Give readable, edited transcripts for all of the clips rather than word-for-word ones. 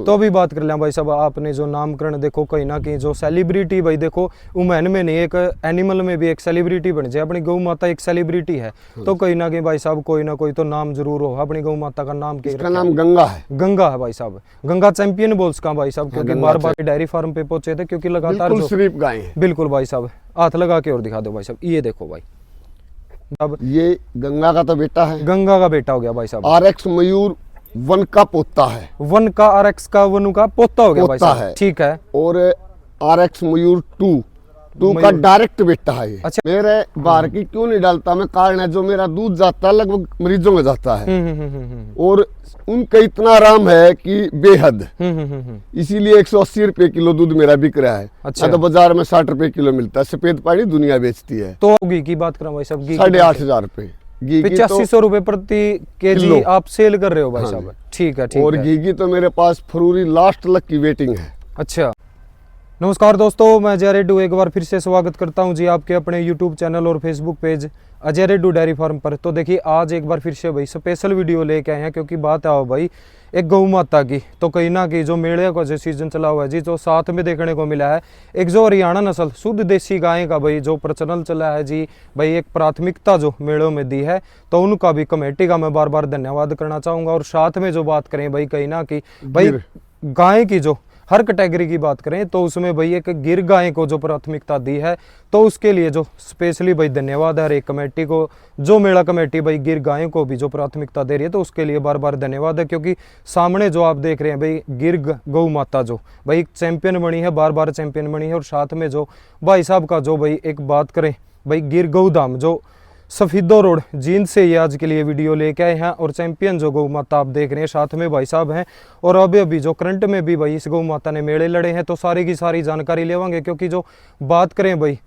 तो अभी बात कर लें भाई साहब, आपने जो नामकरण देखो कहीं ना कहीं जो सेलिब्रिटी भाई देखो वुमेन में नहीं एक एनिमल में भी एक सेलिब्रिटी बन जाए। अपनी गौ माता एक सेलिब्रिटी है, तो कहीं ना कहीं भाई साहब कोई ना कोई तो नाम जरूर हो। अपनी गौ माता का नाम क्या? इसका नाम गंगा है। गंगा है भाई साहब, गंगा चैंपियन बोल्स का भाई साहब, क्योंकि बार बार डेयरी फार्म पे पहुंचे थे, क्योंकि लगातार जो शरीफ गाय है। बिल्कुल भाई साहब, हाथ लगा के और दिखा दो भाई साहब, ये देखो भाई। अब ये गंगा का तो बेटा है, गंगा का बेटा हो गया भाई साहब। RX मयूर वन का पोता है। वन का RX का वनु का पोता हो गया भाई पोता साहब, है। ठीक है। और RX मयूर टू का डायरेक्ट बेटा है ये। अच्छा। मेरे बाहर की क्यों नहीं डालता मैं, कारण है जो मेरा दूध जाता है लगभग मरीजों में जाता है। और उनका इतना आराम है कि बेहद, इसीलिए 180 रुपए किलो दूध मेरा बिक रहा है। अच्छा। तो बाजार में 60 रुपए किलो मिलता है। सफेद पानी दुनिया बेचती है। तो घी की बात करें भाई साहब, घी 8,500 रुपए घी की, 8500 रुपए प्रति केजी आप सेल कर रहे हो भाई साहब, ठीक है ठीक और है। घी की तो मेरे पास फरवरी लास्ट तक की वेटिंग है। अच्छा, नमस्कार दोस्तों, मैं अजय रेड्डू एक बार फिर से स्वागत करता हूं जी आपके अपने YouTube चैनल और Facebook page Ajay Reddu dairy farm पर। तो देखिए आज एक बार फिर से भाई स्पेशल वीडियो लेके आए हैं, क्योंकि बात आओ भाई एक गौ माता की। तो कहीं ना कहीं जो मेले का जो सीजन चला हुआ है जी, जो साथ में देखने को मिला है एक जो हरियाणा नस्ल शुद्ध देसी गाय का भाई जो प्रचलन चला है जी भाई, एक प्राथमिकता जो मेलों में दी है, तो उनका भी कमेटी का मैं बार बार धन्यवाद करना चाहूँगा। और साथ में जो बात करें भाई कहीं ना कहीं भाई गाय की जो हर कैटेगरी की बात करें तो उसमें भाई एक गिर गाय को जो प्राथमिकता दी है, तो उसके लिए जो स्पेशली भाई धन्यवाद है हर एक कमेटी को। जो मेला कमेटी भाई गिर गाय को भी जो प्राथमिकता दे रही है, तो उसके लिए बार बार धन्यवाद है। क्योंकि सामने जो आप देख रहे हैं भाई गिर गौ माता जो भाई चैंपियन बनी है, बार बार चैंपियन बनी है। और साथ में जो भाई साहब का जो भाई एक बात करें भाई गिर गौधाम जो सफीदो रोड जींद से ये आज के लिए वीडियो लेके आए हैं। और चैंपियन जो गौ माता आप देख रहे हैं साथ में भाई साहब हैं। और अभी जो करंट में भी भाई इस गौ माता ने मेले लड़े हैं, तो सारी की सारी जानकारी लेवांगे। क्योंकि जो बात करें भाई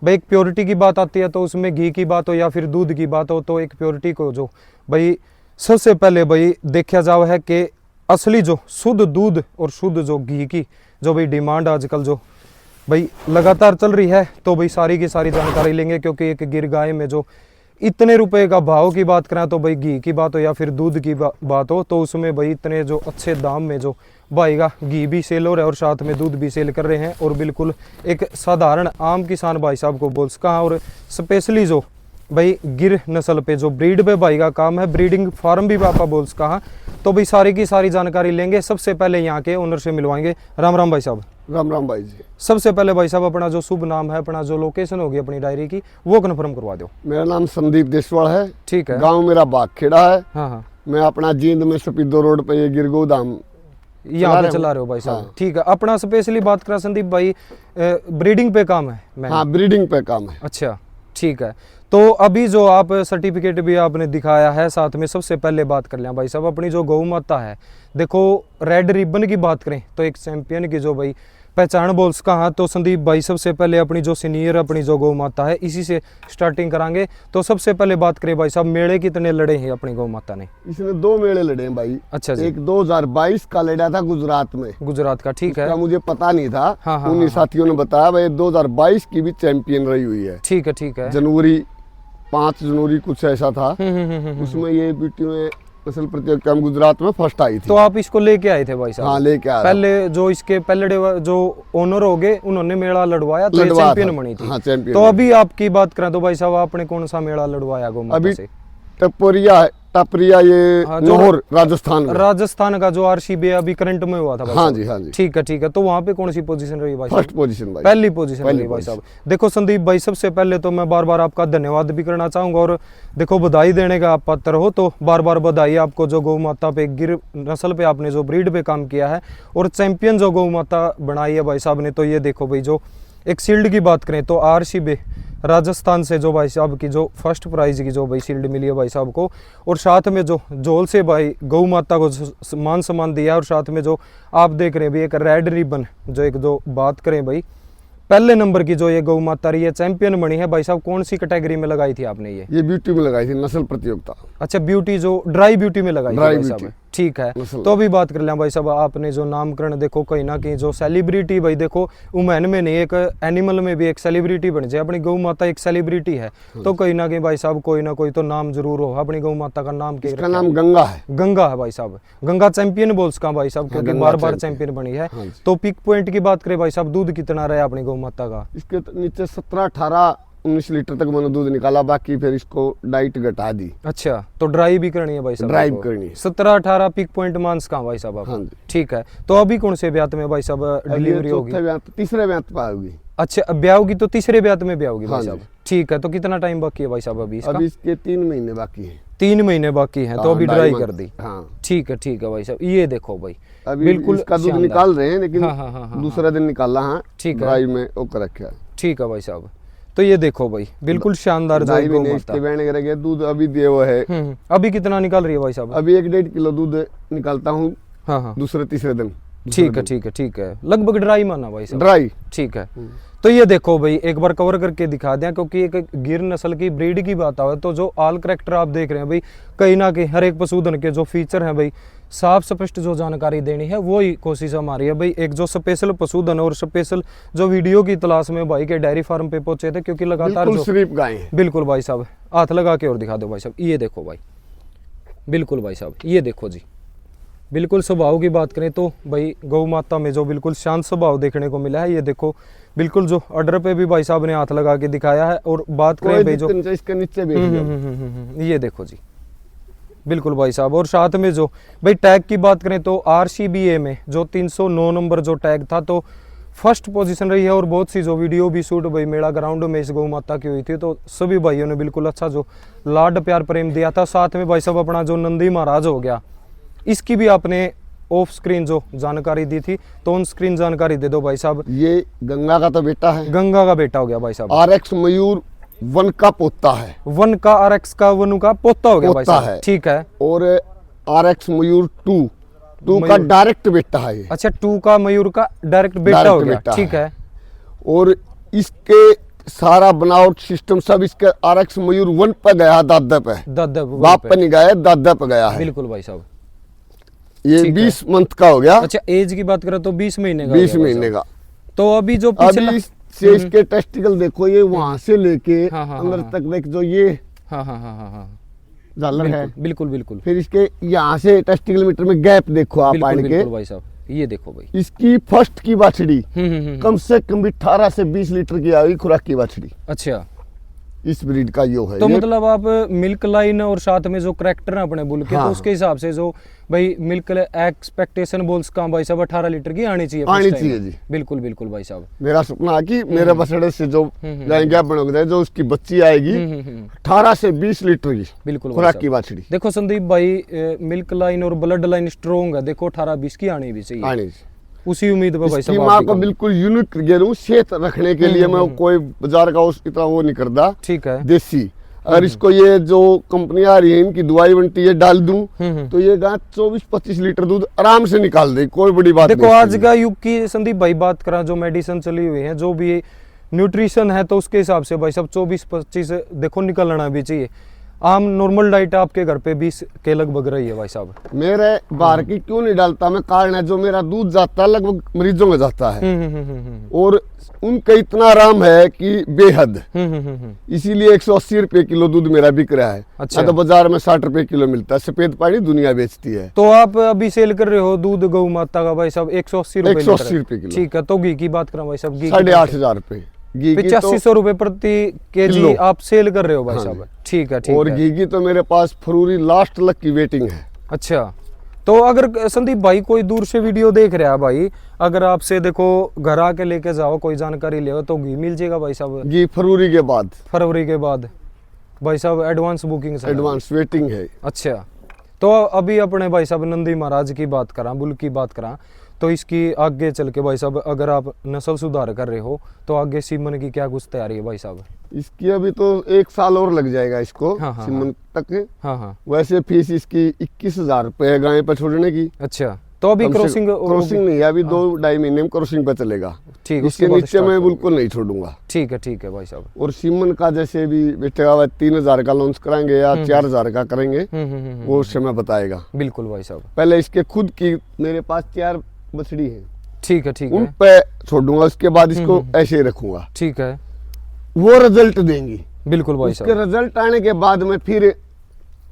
एक प्योरिटी की बात आती है, तो उसमें घी की बात हो या फिर दूध की बात हो, तो एक प्योरिटी को जो भाई सबसे पहले भाई देखा जाओ है कि असली जो शुद्ध दूध और शुद्ध जो घी की जो भाई डिमांड आजकल जो भाई लगातार चल रही है, तो भाई सारी की सारी जानकारी लेंगे। क्योंकि एक गिर गाय में जो इतने रुपए का भाव की बात करें, तो भाई घी की बात हो या फिर दूध की बात हो, तो उसमें भाई इतने जो अच्छे दाम में जो भाई का घी भी सेल हो रहा है और साथ में दूध भी सेल कर रहे हैं। और बिल्कुल एक साधारण आम किसान भाई साहब को बोल सका। और स्पेशली जो भाई गिर नस्ल पे जो ब्रीड पे भाई का काम है, ब्रीडिंग फार्म भी पापा बोल सका। तो भाई सारी की सारी जानकारी लेंगे। सबसे पहले यहाँ के ओनर से मिलवाएंगे। राम राम भाई साहब। राम राम भाई जी। सबसे पहले भाई साहब अपना जो शुभ नाम है, अपना जो लोकेशन होगी अपनी डायरी की, वो कन्फर्म करवा दो। मेरा नाम संदीप देशवाल है। ठीक है। गांव मेरा बागखेड़ा है। हाँ हाँ। मैं अपना जींद में सफीदो रोड पे ये गिर गौधाम यहाँ पे चला रहे हो भाई साहब। हाँ। ठीक है। अपना स्पेशली बात करा संदीप भाई, ब्रीडिंग पे काम है। हाँ, ब्रीडिंग पे काम है। अच्छा ठीक है। तो अभी जो आप सर्टिफिकेट भी आपने दिखाया है, साथ में सबसे पहले बात कर लें भाई साहब अपनी जो गौ माता है। देखो रेड रिबन की बात करें तो एक चैंपियन की जो भाई पहचान बोल सका। हाँ, तो संदीप भाई सबसे पहले अपनी जो सीनियर अपनी जो गौ माता है इसी से स्टार्टिंग करांगे। तो सबसे पहले बात करें भाई साहब, मेले कितने लड़े हैं अपनी गौ माता ने? इसने 2 मेले लड़े हैं भाई। अच्छा जी। एक 2022 का लड़ा था गुजरात में। गुजरात का, ठीक है। मुझे पता नहीं था। हाँ, उन्हीं साथियों ने बताया भाई 2022 की भी चैंपियन रही हुई है। ठीक है ठीक है। जनवरी 5 जनवरी कुछ ऐसा था। उसमें ये ब्यूटी में नस्ल प्रतियोगिता में गुजरात में फर्स्ट आई थी। तो आप इसको लेके आए थे भाई साहब? हाँ, लेके आया। पहले जो इसके पहले जो ओनर हो गए उन्होंने मेला लड़वाया, तो ये चैंपियन बनी थी। हाँ, चैंपियन। तो अभी आपकी बात करें तो भाई साहब आपने कौन सा मेला लड़वाया गौ माता से? टपरिया ये लाहौर राजस्थान का जो RCB अभी करंट में हुआ था भाई। हाँ जी, हाँ जी। ठीक है ठीक है। तो वहाँ पे कौन सी पोजीशन रही भाई? फर्स्ट पोजीशन भाई। पहली पोजीशन रही भाई साहब। देखो संदीप भाई सबसे पहले तो मैं बार बार आपका धन्यवाद भी करना चाहूंगा। और देखो बधाई देने का आप पात्र हो, तो बार बार बधाई आपको जो गौ माता पे गिर नस्ल पे आपने जो ब्रीड पे काम किया है और चैंपियन जो गौ माता बनाई है भाई साहब ने। तो ये देखो भाई जो एक शील्ड की बात करें तो RCB राजस्थान से जो भाई साहब की जो फर्स्ट प्राइज की जो भाई शील्ड मिली है भाई साहब को। और साथ में जो झोल से भाई गौ माता को मान सम्मान दिया। और साथ में जो आप देख रहे हैं भाई एक रेड रिबन जो एक जो बात करें भाई पहले नंबर की जो ये गौ माता रही है, चैंपियन बनी है भाई साहब। कौन सी कैटेगरी में लगाई थी आपने? ये ब्यूटी में लगाई थी, नस्ल प्रतियोगिता। अच्छा, ब्यूटी जो ड्राई ब्यूटी में लगाई थी भाई साहब। ठीक है। नस्ल। तो अभी बात कर लें भाई साहब, आपने जो नामकरण देखो कहीं ना कहीं जो सेलिब्रिटी भाई देखो वुमेन में नहीं, एक एनिमल में भी एक सेलिब्रिटी बन जाए। अपनी गौ माता एक सेलिब्रिटी है, तो कहीं ना कहीं भाई साहब कोई ना कोई तो नाम जरूर हो। अपनी गौ माता का नाम क्या इसका नाम गंगा है। गंगा है भाई साहब, गंगा चैंपियन बोल सका भाई साहब, क्योंकि गंगा बार बार चैंपियन चैंपियन बनी है। हाँ जी। तो पिक पॉइंट की बात करें भाई साहब, दूध कितना रहा अपनी गौ माता का? इसके तो नीचे 17, 18, 19 लीटर तक मैंने दूध निकाला, बाकी फिर इसको डाइट घटा दी। अच्छा, तो ड्राई भी करनी है भाई साहब? ड्राइव करनी है। 17-18 पिक पॉइंट मांस का भाई साहब आप? हाँ जी। ठीक है। तो अभी कौन से ब्यात में भाई साहब डिलीवरी होगी? चौथे ब्यात, तीसरे ब्यात पे आएगी। अच्छा, अब ब्याह होगी तो तीसरे ब्यात में ब्याह होगी भाई हाँ साहब? जी। ठीक है। तो कितना टाइम बाकी है भाई साहब अभी इसका? अभी इसके 3 महीने बाकी है। 3 महीने बाकी हैं, तो हाँ, अभी ढाई ड्राई मंथ। कर दी। हाँ, ठीक है भाई साहब, ये देखो भाई अभी बिल्कुल इसका दूध शानदार। निकाल रहे हैं, लेकिन हाँ, हाँ, हाँ, हाँ, दूसरा दिन निकाला। हाँ, ठीक है। ड्राई में वो कर रखा है। ठीक है भाई साहब। तो ये देखो भाई बिल्कुल शानदार जो ढाई गौ महीने माता। इसके बहने कर गया, दूध अभी दिए हुआ है। अभी कितना निकाल रही है भाई साहब? अभी 1-1.5 किलो दूध निकालता हूँ हाँ हाँ, दूसरे तीसरे दिन। ठीक है, लगभग ड्राई माना भाई साहब? ड्राई। ठीक है। तो ये देखो भाई एक बार कवर करके दिखा दें, क्योंकि एक गिर नस्ल की ब्रीड की बात आवे तो जो आल करैक्टर आप देख रहे हैं भाई, कहीं ना कहीं हर एक पशुधन के जो फीचर हैं भाई, साफ स्पष्ट जो जानकारी देनी है वो ही कोशिश हमारी है भाई। एक जो स्पेशल पशुधन और स्पेशल जो वीडियो की तलाश में भाई के डेयरी फार्म पे पहुंचे थे, क्योंकि लगातार बिल्कुल जो शरीफ गाय है। बिल्कुल भाई साहब, हाथ लगा के और दिखा दो भाई साहब, ये देखो भाई बिल्कुल भाई साहब, ये देखो जी। बिल्कुल स्वभाव की बात करें तो भाई गौ माता में जो बिल्कुल शांत स्वभाव देखने को मिला है, ये देखो बिल्कुल जो ऑर्डर पे भी भाई साहब ने हाथ लगा के दिखाया है। और बात करें कोई भाई जो दिक्कत नहीं, इसके नीचे बैठ गया। ये देखो जी बिल्कुल भाई साहब। और साथ में जो भाई टैग की बात करें तो RCBA में जो 309 नंबर जो टैग था, तो फर्स्ट पोजीशन रही है। और बहुत सी जो वीडियो भी शूट भाई मेला ग्राउंड में इस गौ माता की हुई थी, तो सभी भाइयों ने बिल्कुल अच्छा जो लाड प्यार प्रेम दिया था। साथ में भाई साहब अपना जो नंदी महाराज हो गया, इसकी भी आपने ऑफ स्क्रीन जो जानकारी दी थी, तो ऑन स्क्रीन जानकारी दे दो भाई साहब। ये गंगा का तो बेटा है, गंगा का बेटा हो गया भाई साहब। RX मयूर 1 का पोता है। 1 का RX का वनु का पोता हो गया भाई पोता साहब। है। ठीक है। और RX मयूर 2 का मयूर। डायरेक्ट बेटा है ये। अच्छा, 2 का मयूर का डायरेक्ट बेटा डायरेक्ट हो गया। बेटा ठीक है। और इसके सारा बनावट सिस्टम सब इसके RX मयूर 1 पे गया, दादा पे। दादा बाप पे नहीं गया, दादा पे गया है। बिल्कुल भाई साहब। ये ठीक है। 20 मंथ का हो गया। अच्छा, एज की बात करें तो 20 महीने का हो 20 गया भाई महीने साहब। का। तो अभी जो पिछला अभी से इसके टेस्टिकल देखो, ये वहां से लेके हाँ, हाँ, अंदर हाँ। तक देख, जो ये हाँ हाँ हाँ हाँ हाँ, झालर है। बिल्कुल बिल्कुल फिर इसके यहाँ से टेस्टिकल मीटर में गैप देखो आप बिल्कुल आने के। बिल्कुल भाई साहब, ये देखो भाई। इसकी फर्स्ट की बाछड़ी हम्म। कम से कम भी 18 से 20 लीटर की आई खुराक की बाछड़ी। अच्छा, इस ब्रीड का यो है। तो ये मतलब आप मिल्क लाइन और साथ में जो करैक्टर है अपने बुल के, हाँ। तो उसके हिसाब से जो भाई मिल्क एक्सपेक्टेशन बोल्स का भाई साहब 18 लीटर की आनी चाहिए आनी first time चाहिए में। जी। बिल्कुल बिल्कुल भाई साहब। मेरा सपना है कि मेरे बछड़े से जो जाएंगे बनोगे, जो उसकी बच्ची आएगी 18 से 20 लीटर की बिल्कुल भाई खुराक साहब। की बाछड़ी देखो संदीप भाई, मिल्क लाइन और ब्लड लाइन स्ट्रॉन्ग है, देखो 18-20 की आनी भी चाहिए। आनी। उसी उम्मीद पे भाई इसकी साहब माँ आप को भी बिल्कुल यूनिक गे रहा हूँ, सेहत रखने के लिए मैं कोई बाजार का इतना वो नहीं करता। ठीक है। देसी। अगर इसको ये जो कंपनी आ रही है इनकी दवाई बनती है डाल दूं, तो ये गाय 24-25 लीटर दूध आराम से निकाल दे, कोई बड़ी बात देखो नहीं। आज का युग की संदीप भाई बात करा, जो मेडिसिन चली हुई है, जो भी न्यूट्रिशन है, तो उसके हिसाब से भाई साहब 24-25 देखो निकलना भी चाहिए। आम नॉर्मल डाइट आपके घर पे 20 के लगभग रही है भाई साहब। मेरे बाहर की क्यों नहीं डालता मैं, कारण है जो मेरा दूध जाता है लगभग मरीजों में जाता है। और उनका इतना आराम है कि बेहद। इसीलिए 180 रुपए किलो दूध मेरा बिक रहा है। अच्छा। तो बाजार में 60 रुपए किलो मिलता है। सफेद पानी दुनिया बेचती है। तो आप अभी सेल कर रहे हो दूध गौ माता का भाई साहब 180 रुपए 180 रुपए किलो। ठीक है। तो घी की बात करें भाई साहब, घी 8,500 रुपए घी की तो, 8500 रुपए प्रति केजी किलो। आप सेल कर रहे हो भाई हाँ साहब। जी। ठीक है, ठीक और है। घी की तो मेरे पास फरवरी लास्ट तक की वेटिंग है। अच्छा, तो अगर संदीप भाई कोई दूर से वीडियो देख रहा है भाई, अगर आपसे देखो घर आके लेके जाओ कोई जानकारी ले, तो घी मिल जाएगा भाई साहब घी फरवरी के बाद। फरवरी के बाद भाई साहब एडवांस बुकिंग से? एडवांस वेटिंग है। अच्छा, तो अभी अपने भाई साहब नंदी महाराज की बात करा, बुल की बात करा, तो इसकी आगे चल के भाई साहब अगर आप नस्ल सुधार कर रहे हो, तो आगे सीमन की क्या कुछ तैयारी है भाई साहब? इसकी अभी तो 1 साल और लग जाएगा इसको हाँ, हाँ, सिमन तक। हाँ हाँ। वैसे फीस इसकी 21,000 रुपए है गाय पर छोड़ने की। अच्छा, तो अभी क्रॉसिंग क्रॉसिंग नहीं है, अभी 2-2.5 महीने में क्रॉसिंग पर चलेगा। ठीक, इसके उसके बाद नीचे start मैं करोगे। बिल्कुल नहीं छोड़ूंगा। ठीक है भाई साहब। और सीमन का जैसे भी बेटे 3,000 का लॉन्च कराएंगे या 4,000 का करेंगे, वो उस समय बताएगा। बिल्कुल भाई साहब। पहले इसके खुद की मेरे पास 4 बछड़ी है, ठीक उन है पे छोड़ूंगा, उसके बाद इसको ऐसे ही रखूंगा, ठीक है। वो रिजल्ट देंगी। बिल्कुल भाई उसके साहब। रिजल्ट आने के बाद में फिर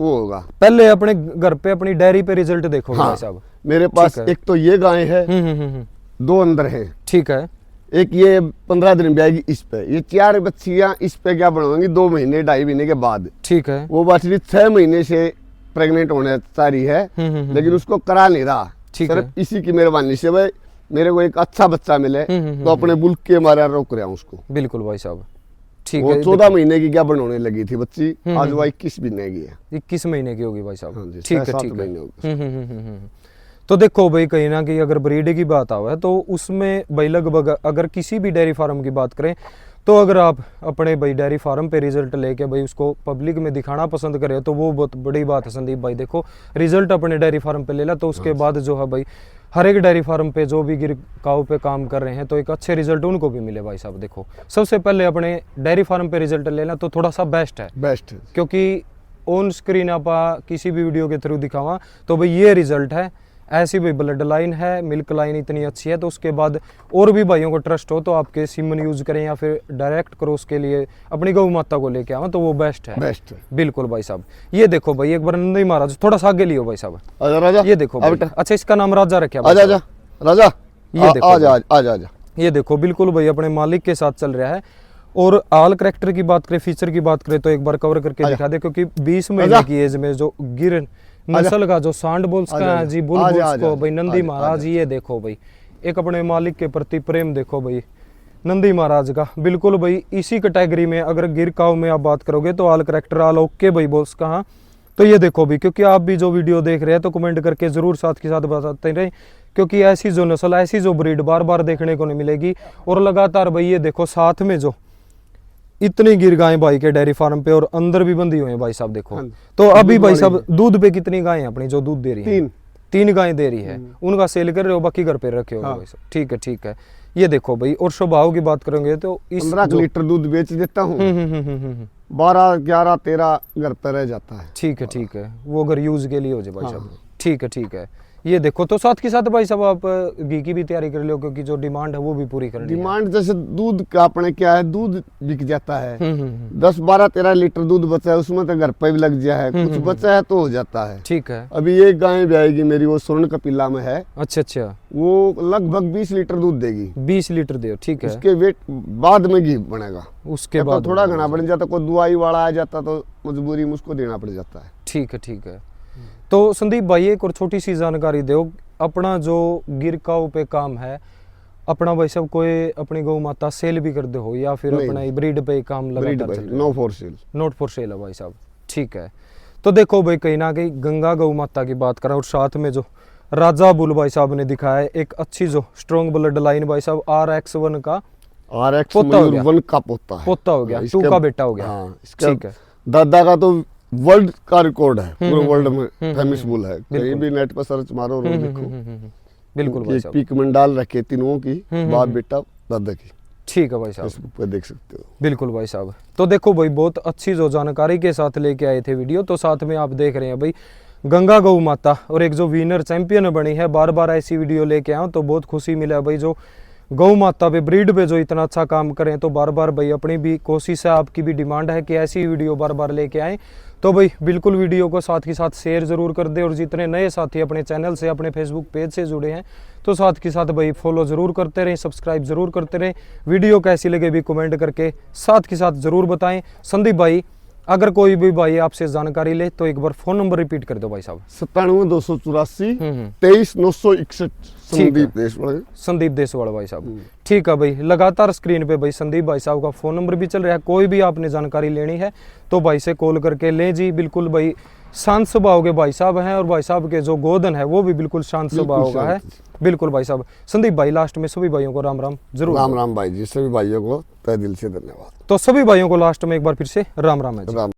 वो होगा। पहले अपने घर पे अपनी डायरी पे रिजल्ट देखोगे हाँ, भाई साहब। मेरे पास ठीक है। एक तो ये गाय है, 2 अंदर है, ठीक है। एक ये 15 दिन ब्याएगी इस पे, ये 4 बच्चियां इस पे क्या बनवाएंगी 2 महीने 2.5 महीने के बाद। ठीक है। वो बछड़ी 6 महीने से प्रेग्नेंट होने चाह रही है, लेकिन उसको करा नहीं रहा। ठीक है। सिर्फ इसी की मेहरबानी से भाई मेरे को एक अच्छा बच्चा मिले, तो अपने बुल्क के मारे रोक रहा हूँ उसको। बिल्कुल भाई साहब। ठीक वो है। 14 महीने की क्या बनवाने लगी थी बच्ची, आज वो 21 महीने की है। 21 महीने की होगी भाई साहब। हाँ जी, ठीक है 6-7 ठीक है। महीने हो गए। तो देखो भाई, कहीं ना कहीं अगर ब्रीड की बात आवे तो उसमें भाई लगभग अगर किसी भी डेयरी फार्म की बात करें, तो अगर आप अपने भाई डेयरी फार्म पे रिजल्ट लेके भाई उसको पब्लिक में दिखाना पसंद करें तो वो बहुत बड़ी बात है संदीप भाई। देखो रिजल्ट अपने डेयरी फार्म पे ले ला, तो उसके बाद जो है भाई हर एक डेयरी फार्म पे जो भी गिर काऊ पे काम कर रहे हैं तो एक अच्छे रिजल्ट उनको भी मिले भाई साहब। देखो सबसे पहले अपने डेयरी फार्म पे रिजल्ट लेना तो थोड़ा सा बेस्ट है, बेस्ट है। क्योंकि ऑन स्क्रीन आप किसी भी वीडियो के थ्रू दिखावा तो भाई ये रिजल्ट है, ऐसी भी ब्लड लाइन है, मिल्क लाइन इतनी अच्छी है, तो उसके बाद और भी भाइयों को ट्रस्ट हो तो आपके सीमन यूज करें या फिर डायरेक्ट क्रॉस के लिए अपनी गौ माता को लेके आवा तो वो बेस्ट है। बेस्ट है। बिल्कुल भाई साहब। ये देखो भाई एक बार नंदी महाराज थोड़ा सा आगे लियो भाई साहब। आजा राजा, ये देखो भाई। अच्छा इसका नाम राजा रखा भाई आजा साहब। आजा राजा, ये देखो आजा आजा आजा। ये देखो बिल्कुल भाई अपने मालिक के साथ चल रहा है। और आल करैक्टर की बात करें, फीचर की बात करें तो एक बार कवर करके दिखा दे, क्योंकि 20 महीने की एज में जो गिर नस्ल का जो सांड बोल्स का है जी, बुल बोल्स को भाई नंदी महाराज, ये देखो भाई एक अपने मालिक के प्रति प्रेम देखो भाई नंदी महाराज का। बिल्कुल भाई इसी कैटेगरी में अगर गिर काव में आप बात करोगे तो आल करैक्टर आल ओके भाई बोल्स का। हाँ तो ये देखो भी, क्योंकि आप भी जो वीडियो देख रहे हैं तो कमेंट करके जरूर साथ के साथ बताते रहे, क्योंकि ऐसी जो नस्ल ऐसी जो ब्रीड बार बार देखने को नहीं मिलेगी। और लगातार भाई ये देखो साथ में जो इतनी गिर गायें भाई के डेयरी फार्म पे और अंदर भी बंधी हुई है भाई साहब। देखो तो अभी भाई साहब दूध पे कितनी गायें अपनी जो दूध दे रही है? 3 गायें दे रही है। उनका सेल कर रहे हो, बाकी घर पे रखे हो भाई साहब। ठीक है ठीक है। ये देखो भाई, और स्वभाव की बात करेंगे तो इस 15 लीटर दूध बेच देता हूँ, 12 11 13 घर पे रह जाता है। ठीक है। वो अगर यूज के लिए हो जाए भाई साहब। ठीक है। ये देखो तो साथ के साथ भाई साहब आप घी की भी तैयारी कर लो, क्योंकि जो डिमांड है वो भी पूरी करनी है। डिमांड जैसे दूध का अपने क्या है, दूध बिक जाता है, 10 12 13 लीटर दूध बचा है, उसमें तो घर पे भी लग गया है, कुछ बचा है तो हो जाता है। ठीक है। अभी एक गाय भी आएगी मेरी, वो स्वर्ण कपिला में है। अच्छा। वो लगभग 20 लीटर दूध देगी। 20 लीटर दे। ठीक है। उसके वेट बाद में घी बनेगा, उसके बाद थोड़ा घना बन जाता, कोई दुआई वाला आ जाता तो मजबूरी में उसको देना पड़ जाता है। ठीक है। तो संदीप भाई एक और छोटी सी जानकारी दो, अपना जो गिरकाऊ पे काम है अपना भाई साहब, कोई अपनी गौ माता सेल भी कर दे हो या फिर अपना ब्रीड पे काम लगातार चल रहा है? No for sale, not for sale है भाई साहब। ठीक है। तो देखो भाई कहीं ना कहीं गंगा गौ माता की बात करा और साथ में जो राजा बुल भाई साहब ने दिखाया है, एक अच्छी जो स्ट्रॉन्ग ब्लड लाइन भाई साहब RX1 का RX1 का पोता हो गया, 2 का बेटा हो गया। हाँ, ठीक है। दादा का तो वर्ल्ड का रिकॉर्ड है, पूरे वर्ल्ड में फेमस बुल है। कहीं भी नेट पर सर्च मारो और देखो। बिल्कुल भाई एक साहब। पिक में डाल रखे तीनों की, बाप बेटा दादा की। ठीक है भाई साहब, फेसबुक पे देख सकते हो। बिल्कुल भाई साहब। तो देखो भाई बहुत अच्छी जो जानकारी के साथ लेके आए थे वीडियो, तो साथ में आप देख रहे हैं भाई गंगा गौ माता और एक जो विनर चैंपियन बनी है। बार बार ऐसी वीडियो लेके आऊँ तो बहुत खुशी मिला भाई, जो गौ माता पे ब्रीड पे जो इतना अच्छा काम करें। तो बार बार भाई अपनी भी कोशिश है, आपकी भी डिमांड है कि ऐसी वीडियो बार बार लेके आएँ। तो भाई बिल्कुल वीडियो को साथ ही साथ शेयर जरूर कर दे, और जितने नए साथी अपने चैनल से अपने फेसबुक पेज से जुड़े हैं तो साथ के साथ भाई फॉलो जरूर करते रहें, सब्सक्राइब जरूर करते रहें। वीडियो कैसी लगे भी कमेंट करके साथ के साथ जरूर बताएं। संदीप भाई अगर कोई भी भाई आपसे जानकारी ले तो एक बार फोन नंबर रिपीट कर दो भाई साहब। 97 284 23 961 संदीप देसवाल भाई साहब। ठीक है भाई, लगातार स्क्रीन पे भाई संदीप भाई साहब का फोन नंबर भी चल रहा है। कोई भी आपने जानकारी लेनी है तो भाई से कॉल करके ले जी। बिल्कुल भाई शांत स्वभाव के भाई साहब हैं, और भाई साहब के जो गोदन है वो भी बिल्कुल शांत स्वभाव का है। बिल्कुल भाई साहब। संदीप भाई लास्ट में सभी भाइयों को राम राम जरूर। राम राम भाई जी, सभी भाइयों को तहे दिल से धन्यवाद। तो सभी भाइयों को लास्ट में एक बार फिर से राम राम है जी। राम।